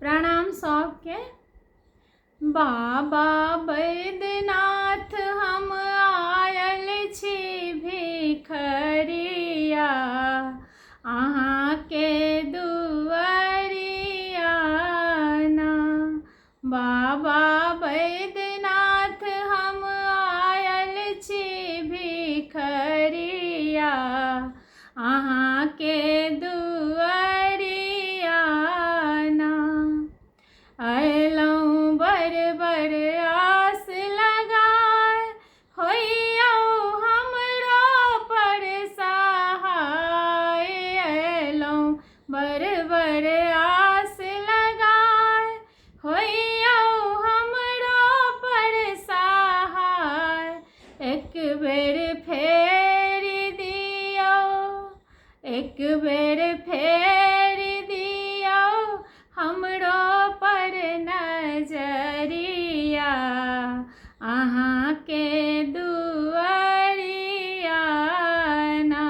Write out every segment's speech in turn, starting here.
प्रणाम सबके। बाबा बैद्यनाथ हम आयल छी भिखरिया, अहाँके दुआरिया ना। बाबा बैद्यनाथ हम आयल छी भिखरिया, अहाँके दुआरिया ना। अयलहुँ बड़ बड़ आस लगाए, होइयौ हमरो पर सहाय। अयलहुँ बड़ बड़ आस लगाए, होइयौ हमरो पर सहाय। एक बेर फेर दियौ, एक बेर फेर दियौ हमरो पर नजरिया, अहाँके दुआरिया ना।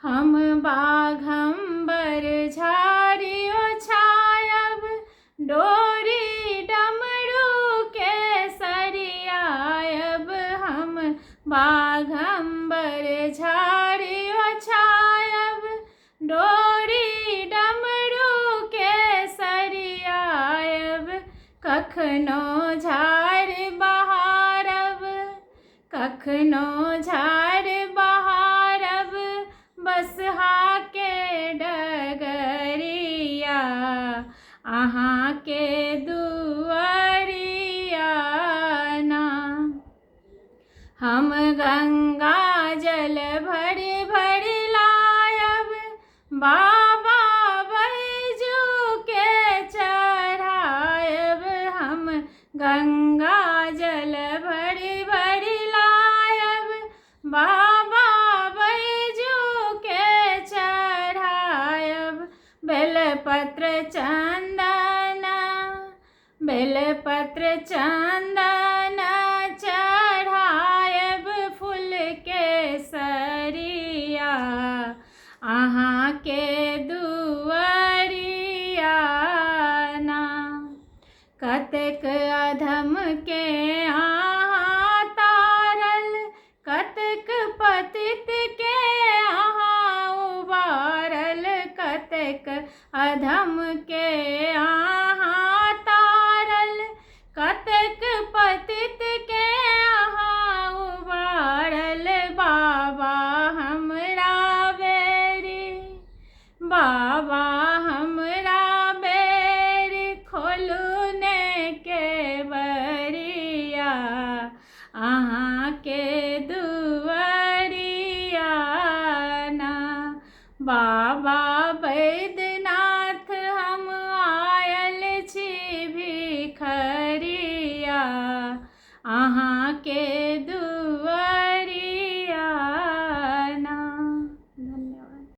हम बाघम्बर झाड़ी ओछायब, डोरी डमरू के सरियायब। हम बाघम्बर झाड़ी ओछायब, डोरी डमरू के सरियायब। कखनो झाड़ बहारब, कखनो झाड़ बहारब, बसहा के डगरिया, अहाँके दुआरिया ना। हम गंगा जल भरि भरि लायब, बाबा बैजू के चढ़ायब। हम गंगा जल भरि भरि लायब, बाबा बैजू के चढ़ायब। बेलपत्र चंदन, बेलपत्र चंदन चढ़ायब, फूल के सरिया, अहाँके दुआरिया ना। कतेक अधम के अहाँ तारल, कतेक पतित के अहाँ उबारल। कतेक अधम के अहाँ तारल, कतेक पतित के अहाँ उबारल। बाबा हमरा बेरी, बाबा हमरा बेरी, खोलू ने केवरिया, अहाँके दुआरिया ना। बाबा बैद्यनाथ हम आयल छी भिखरिया, अहाँके